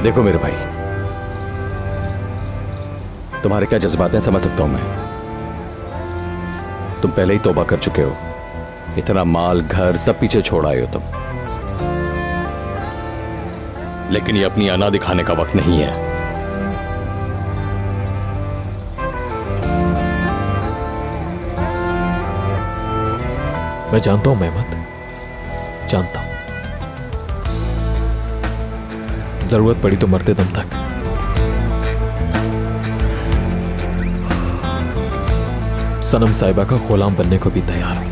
देखो मेरे भाई, तुम्हारे क्या जज्बात हैं समझ सकता हूं मैं। तुम पहले ही तौबा कर चुके हो, इतना माल घर सब पीछे छोड़ आए हो तुम। लेकिन ये अपनी अना दिखाने का वक्त नहीं है। मैं जानता हूं मेहमत, जानता हूं। जरूरत पड़ी तो मरते दम तक सनम साहिबा का गुलाम बनने को भी तैयार हूं।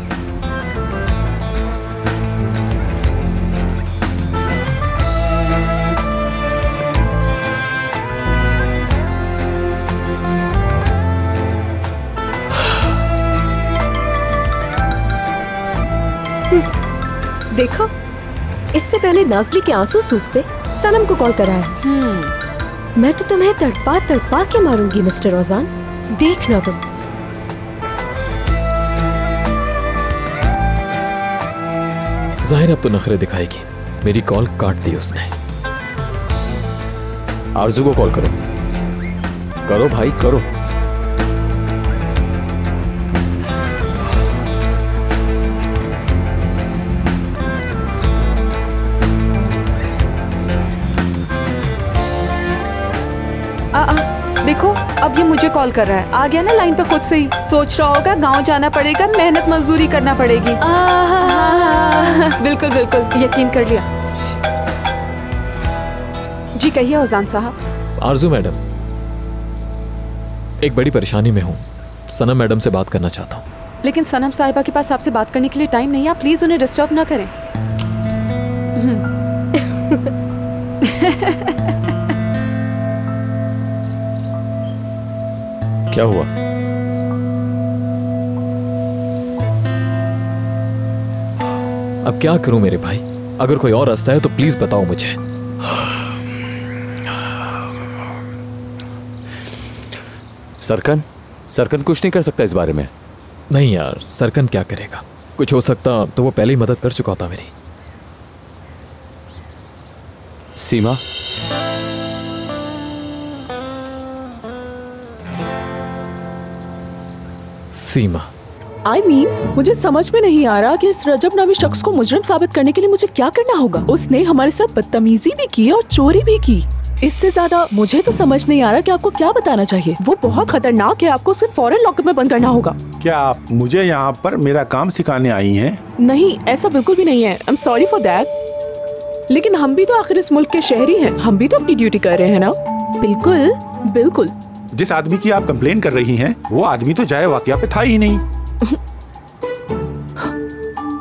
देखो, इससे पहले नाज़ली के आंसू सूखते सनम को कॉल करा है। मैं तो तुम्हें तड़पा तड़पा के मारूंगी मिस्टर ओजान, देखना तुम। जाहिर अब तो नखरे दिखाएगी। मेरी कॉल काट दी उसने। आरजू को कॉल करो, करो भाई करो। देखो, अब ये मुझे कॉल कर रहा है। आ गया ना लाइन पे खुद से ही। सोच रहा होगा गांव जाना पड़ेगा, मेहनत मजदूरी करना पड़ेगी। बिल्कुल बिल्कुल, यकीन कर लिया। जी कहिए ओजान साहब। आरजू मैडम, एक बड़ी परेशानी में हूँ। सनम मैडम से बात करना चाहता हूँ। लेकिन सनम साहिबा के पास आपसे बात करने के लिए टाइम नहीं है। आप प्लीज उन्हें डिस्टर्ब ना करें। क्या हुआ? अब क्या करूं मेरे भाई? अगर कोई और रास्ता है तो प्लीज बताओ मुझे। सरकन कुछ नहीं कर सकता इस बारे में। नहीं यार, सरकन क्या करेगा? कुछ हो सकता तो वो पहले ही मदद कर चुका होता मेरी। सीमा, सीमा। I mean, मुझे समझ में नहीं आ रहा कि इस रजब नामी शख्स को मुजरिम साबित करने के लिए मुझे क्या करना होगा। उसने हमारे साथ बदतमीजी भी की और चोरी भी की। इससे ज्यादा मुझे तो समझ नहीं आ रहा कि आपको क्या बताना चाहिए। वो बहुत खतरनाक है, आपको उसे फौरन लॉकअप में बंद करना होगा। क्या आप मुझे यहाँ पर मेरा काम सिखाने आई हैं? नहीं, ऐसा बिल्कुल भी नहीं है। I am sorry for that. लेकिन हम भी तो आखिर इस मुल्क के शहरी हैं। हम भी तो अपनी ड्यूटी कर रहे हैं ना। बिल्कुल बिल्कुल। जिस आदमी की आप कंप्लेन कर रही हैं, वो आदमी तो जाए वाकया पे था ही नहीं।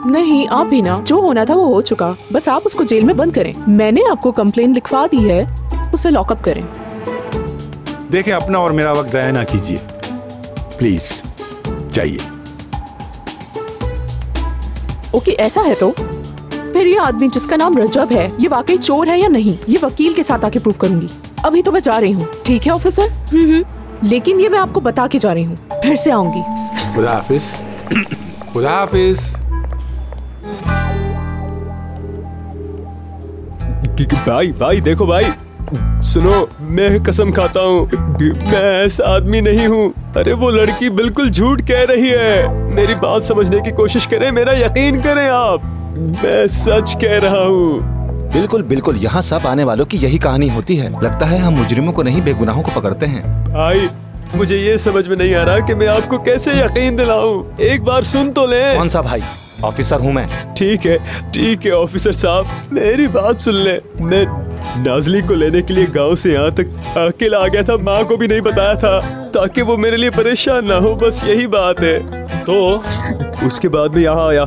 नहीं, आप भी ना, जो होना था वो हो चुका। बस आप उसको जेल में बंद करें। मैंने आपको कंप्लेन लिखवा दी है, उसे लॉकअप करें। देखें, अपना और मेरा वक्त जाया ना कीजिए प्लीज, जाइए। ओके, ऐसा है तो फिर ये आदमी जिसका नाम रजब है, ये वाकई चोर है या नहीं, ये वकील के साथ आके प्रूव करूंगी। अभी तो मैं जा रही हूँ। ठीक है ऑफिसर? लेकिन ये मैं आपको बता के जा रही हूँ, फिर से आऊंगी। खुदा हाफिज। खुदा हाफिज। भाई देखो भाई, सुनो, मैं कसम खाता हूँ मैं ऐसा आदमी नहीं हूँ। अरे वो लड़की बिल्कुल झूठ कह रही है। मेरी बात समझने की कोशिश करें, मेरा यकीन करें आप, मैं सच कह रहा हूँ। बिल्कुल बिल्कुल, यहाँ सब आने वालों की यही कहानी होती है। लगता है हम मुजरिमों को नहीं बेगुनाहों को पकड़ते हैं। भाई मुझे ये समझ में नहीं आ रहा कि मैं आपको कैसे यकीन दिलाऊं। एक बार सुन तो ले। कौन सा भाई? ऑफिसर हूँ मैं। ठीक है ऑफिसर साहब, मेरी बात सुन ले। मैं नाज़ली को लेने के लिए गांव से यहाँ तक अकेला आ गया था। माँ को भी नहीं बताया था ताकि वो मेरे लिए परेशान ना हो, बस यही बात है। तो उसके बाद में यहाँ आया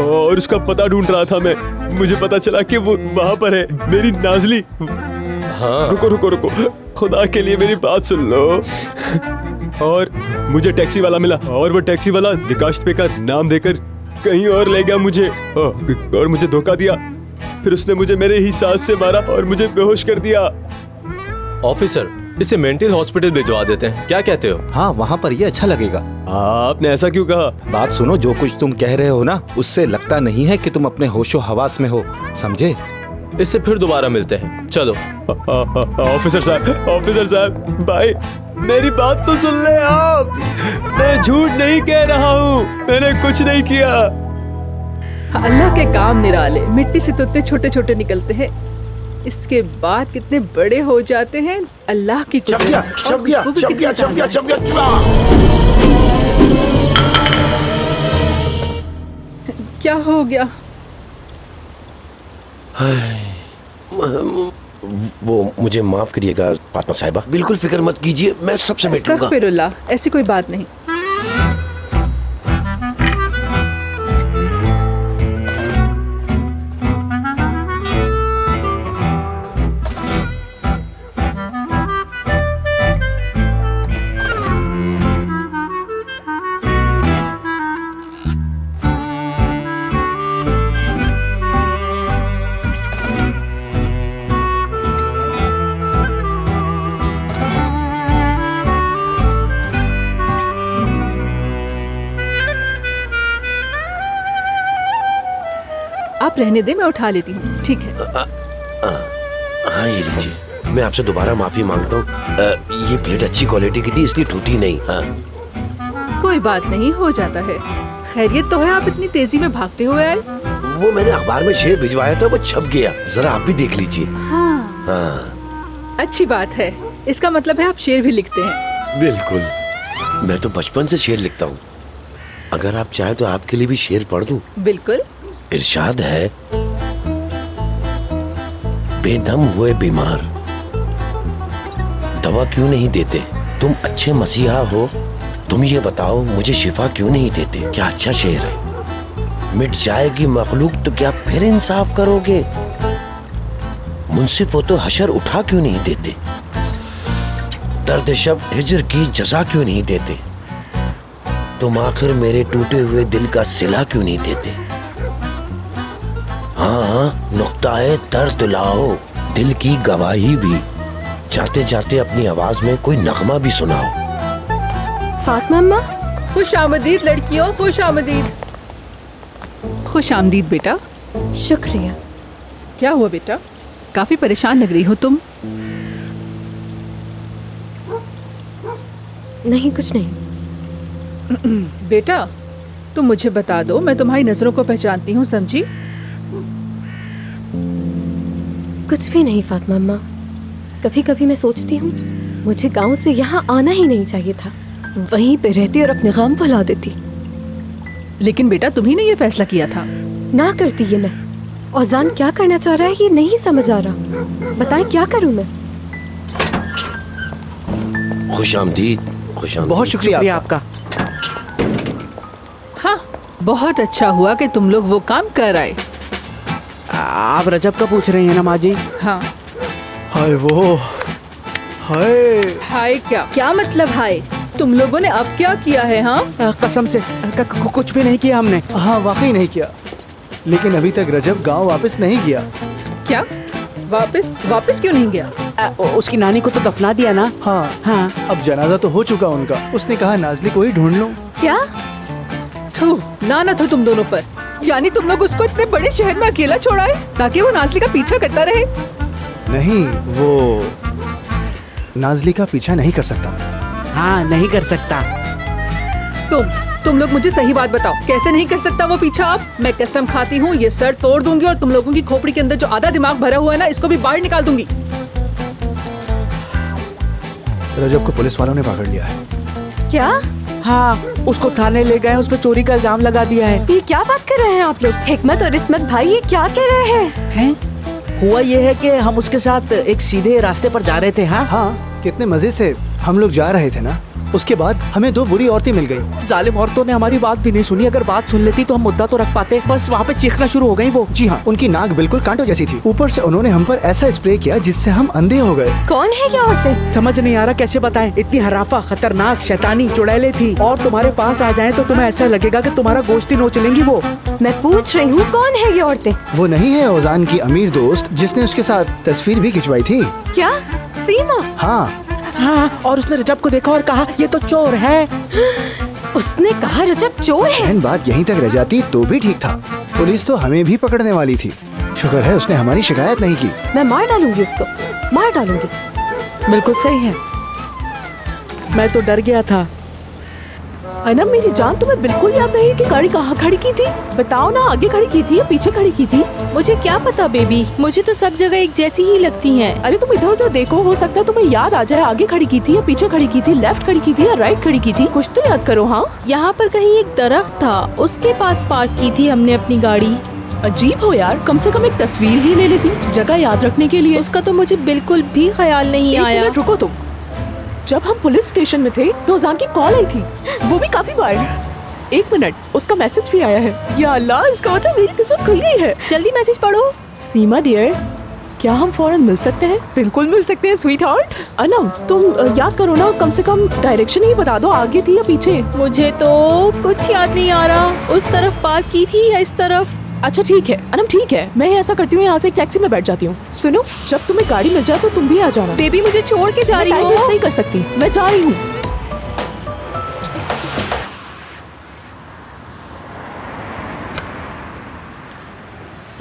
और उसका पता ढूंढ रहा था मैं। मुझे पता चला कि वो वहाँ पर है, मेरी नाज़ली। हाँ। रुको, खुदा के लिए मेरी बात सुन लो। और मुझे टैक्सी वाला मिला और वो टैक्सी वाला निकाश पे का नाम देकर कहीं और ले गया मुझे और मुझे धोखा दिया। फिर उसने मुझे मेरे ही सांस से मारा और मुझे बेहोश कर दिया। ऑफिसर, इसे मेंटल हॉस्पिटल भिजवा देते हैं, क्या कहते हो? हाँ, वहाँ पर ये अच्छा लगेगा। आपने ऐसा क्यों कहा? बात सुनो, जो कुछ तुम कह रहे हो ना, उससे लगता नहीं है कि तुम अपने होशो हवास में हो, समझे? इससे फिर दोबारा मिलते हैं, चलो। ऑफिसर साहब, भाई मेरी बात तो सुन ले आप। मैं झूठ नहीं कह रहा हूँ, मैंने कुछ नहीं किया। अल्लाह के काम निराले, मिट्टी से तो इतने छोटे छोटे निकलते हैं, इसके बाद कितने बड़े हो जाते हैं। अल्लाह की क्या हो गया? वो मुझे माफ करिएगा फातिमा साहिबा, बिल्कुल फिक्र मत कीजिए, मैं सबसे मिटूंगा। अस्तगफिरुल्लाह, ऐसी कोई बात नहीं। आप रहने दे, मैं उठा लेती हूँ, ठीक है? हाँ ये लीजिए, मैं आपसे दोबारा माफी मांगता हूँ। ये प्लेट अच्छी क्वालिटी की थी इसलिए टूटी नहीं। हाँ कोई बात नहीं, हो जाता है। खैरियत तो है, आप इतनी तेजी में भागते हुए आए? वो मैंने अखबार में शेर भिजवाया था, वो छप गया, जरा आप भी देख लीजिए। हाँ, अच्छी बात है, इसका मतलब है आप शेर भी लिखते हैं। बिल्कुल, मैं तो बचपन से शेर लिखता हूँ। अगर आप चाहें तो आपके लिए भी शेर पढ़ दूं? बिल्कुल। इरशाद है, बेदम हुए बीमार दवा क्यों नहीं देते? तुम अच्छे मसीहा हो, तुम ये बताओ मुझे शिफा क्यों नहीं देते? क्या अच्छा शेर है। मिट जाएगी मखलूक तो क्या फिर इंसाफ करोगे? मुंसिफ हो तो हशर उठा क्यों नहीं देते? दर्द शब हिजर की जजा क्यों नहीं देते? तुम आखिर मेरे टूटे हुए दिल का सिला क्यों नहीं देते? हाँ, नुक्ताए दर्द लाओ, दिल की गवाही भी, जाते जाते अपनी आवाज में कोई नगमा भी सुनाओ। फातिमा अम्मा, खुश आमदीद लड़कियों, खुश आमदीद। खुश आमदीद बेटा। शुक्रिया। क्या हुआ बेटा, काफी परेशान लग रही हो तुम? नहीं, कुछ नहीं। बेटा तुम मुझे बता दो, मैं तुम्हारी नजरों को पहचानती हूँ, समझी? कुछ भी नहीं फातिमा अम्मा, कभी कभी मैं सोचती हूँ मुझे गांव से यहाँ आना ही नहीं चाहिए था, वहीं पे रहती और अपने गम भुला देती। लेकिन बेटा तुम्ही ने ये फैसला किया था। ना करती ये मैं। औजान क्या करना चाह रहा है ये नहीं समझ आ रहा, बताएं क्या करूँ मैं? खुश आमदीद। बहुत शुक्रिया आपका। हाँ, बहुत अच्छा हुआ कि तुम लोग वो काम कर आए। आप रजब का पूछ रहे हैं ना माँ जी? हाँ। हाय वो, हाय। हाय क्या मतलब हाय? तुम लोगों ने अब क्या किया है? हाँ कसम से कुछ भी नहीं किया हमने। हाँ वाकई नहीं किया, लेकिन अभी तक रजब गांव वापस नहीं गया। क्या? वापस क्यों नहीं गया? उसकी नानी को तो दफना दिया ना। हाँ, अब जनाजा तो हो चुका उनका। उसने कहा नाज़ली को ही ढूंढ लो। क्या? ना था तुम दोनों पर। यानी तुम लोग उसको इतने बड़े शहर में अकेला छोड़ाए ताकि वो नाज़ली का पीछा करता रहे? नहीं, वो नाज़ली का पीछा नहीं कर सकता। हाँ, नहीं कर सकता। तुम लोग मुझे सही बात बताओ, कैसे नहीं कर सकता वो पीछा? अब मैं कसम खाती हूँ ये सर तोड़ दूंगी और तुम लोगों की खोपड़ी के अंदर जो आधा दिमाग भरा हुआ है ना, इसको भी बाहर निकाल दूंगी। रजब को पुलिस वालों ने पकड़ लिया है। क्या? हाँ, उसको थाने ले गए, उस पर चोरी का इल्जाम लगा दिया है। ये क्या बात कर रहे हैं आप लोग? हिकमत और इस्मत भाई ये क्या कह रहे हैं? हुआ ये है कि हम उसके साथ एक सीधे रास्ते पर जा रहे थे। हाँ, कितने मजे से हम लोग जा रहे थे ना। उसके बाद हमें 2 बुरी औरतें मिल गई। जालिम औरतों ने हमारी बात भी नहीं सुनी। अगर बात सुन लेती तो हम मुद्दा तो रख पाते। बस वहाँ पे चीखना शुरू हो गई वो। जी हाँ, उनकी नाक बिल्कुल कांटों जैसी थी। ऊपर से उन्होंने हम पर ऐसा स्प्रे किया जिससे हम अंधे हो गए। कौन है ये औरतें? समझ नहीं आ रहा कैसे बताएं। इतनी हराफा, खतरनाक, शैतानी, चुड़ैले थी। और तुम्हारे पास आ जाएं तो तुम्हें ऐसा लगेगा कि तुम्हारा गोश्त ही नोच लेंगी वो। मैं पूछ रही हूँ कौन है ये औरतें? वो नहीं है ओजान की अमीर दोस्त जिसने उसके साथ तस्वीर भी खिंचवाई थी। क्या? सीमा? हाँ हाँ, और उसने रजब को देखा और कहा ये तो चोर है। उसने कहा रजब चोर है? बहन, बात यहीं तक रह जाती तो भी ठीक था। पुलिस तो हमें भी पकड़ने वाली थी। शुक्र है उसने हमारी शिकायत नहीं की। मैं मार डालूंगी उसको, मार डालूंगी। बिल्कुल सही है। मैं तो डर गया था। अनम मेरी जान, तुम्हें बिल्कुल याद नहीं कि गाड़ी कहाँ खड़ी की थी? बताओ ना, आगे खड़ी की थी या पीछे खड़ी की थी? मुझे क्या पता बेबी, मुझे तो सब जगह एक जैसी ही लगती हैं। अरे तुम इधर उधर देखो, हो सकता है तुम्हें याद आ जाए आगे खड़ी की थी या पीछे खड़ी की थी, लेफ्ट खड़ी की थी या राइट खड़ी की थी। कुछ तो याद करो। हाँ, यहाँ पर कहीं एक दरख्त था, उसके पास पार्क की थी हमने अपनी गाड़ी। अजीब हो यार, कम से कम एक तस्वीर ही ले लेती जगह याद रखने के लिए। उसका तो मुझे बिल्कुल भी ख्याल नहीं आया। एक मिनट रुको तुम। जब हम पुलिस स्टेशन में थे तो जान की कॉल आई थी, वो भी काफी बार। एक मिनट, उसका मैसेज भी आया है। या अल्लाह, इसका मतलब मेरी किस्मत खुल गई है। जल्दी मैसेज पढ़ो। सीमा डियर, क्या हम फौरन मिल सकते हैं? बिल्कुल मिल सकते हैं स्वीट हार्ट। अनम तुम याद करो ना, कम से कम डायरेक्शन ही बता दो, आगे थी या पीछे? मुझे तो कुछ याद नहीं आ रहा। उस तरफ पार्क की थी या इस तरफ? अच्छा ठीक है अनम, ठीक है, मैं ऐसा करती हूँ, यहाँ से एक टैक्सी में बैठ जाती हूँ। सुनो, जब तुम्हें गाड़ी मिल जाए तो तुम भी आ जाना। बेबी मुझे छोड़ के जा रही हो? मैं नहीं कर सकती, मैं जा रही हूँ।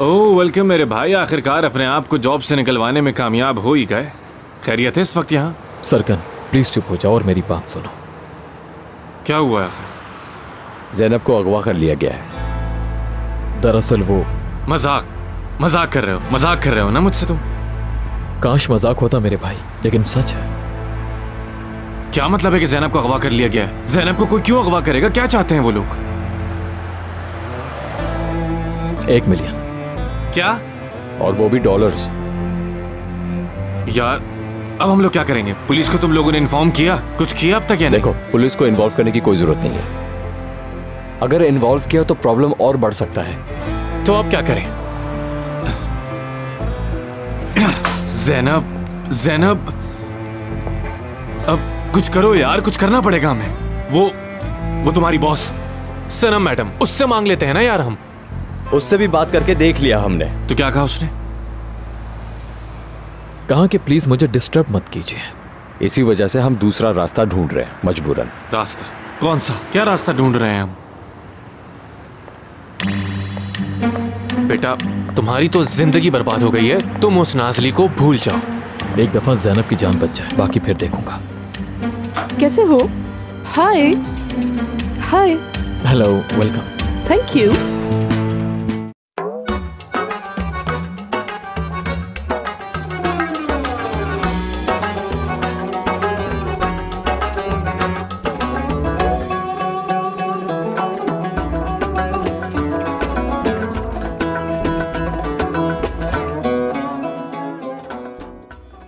ओह वेलकम मेरे भाई, आखिरकार अपने आप को जॉब से निकलवाने में कामयाब हो ही गए। खैरियत है इस वक्त यहाँ? सरकन प्लीज चुप हो जाओ और मेरी बात सुनो। क्या हुआ है? ज़ैनब को अगवा कर लिया गया है। दरअसल वो मजाक कर रहे हो ना मुझसे तुम? काश मजाक होता मेरे भाई, लेकिन सच है। क्या मतलब है कि ज़ैनब को अगवा कर लिया गया है? ज़ैनब को कोई क्यों अगवा करेगा? क्या चाहते हैं वो लोग? 1 मिलियन। क्या? और वो भी डॉलर्स। यार अब हम लोग क्या करेंगे? पुलिस को तुम लोगों ने इन्फॉर्म किया? कुछ किया अब तक या नहीं? देखो, पुलिस को इन्वॉल्व करने की कोई जरूरत नहीं है। अगर इन्वॉल्व किया तो प्रॉब्लम और बढ़ सकता है। तो अब क्या करें? ज़ैनब अब कुछ करो यार, कुछ करना पड़ेगा हमें। वो तुम्हारी बॉस सनम मैडम, उससे मांग लेते हैं ना यार। हम उससे भी बात करके देख लिया हमने। तो क्या कहा उसने? कहा कि प्लीज मुझे डिस्टर्ब मत कीजिए। इसी वजह से हम दूसरा रास्ता ढूंढ रहे हैं, मजबूरन। रास्ता? कौन सा? क्या रास्ता ढूंढ रहे हैं हम? बेटा तुम्हारी तो जिंदगी बर्बाद हो गई है, तुम उस नाज़ली को भूल जाओ। एक दफा ज़ैनब की जान बच जाए, बाकी फिर देखूंगा। कैसे हो? Hi. Hello, welcome. Thank you.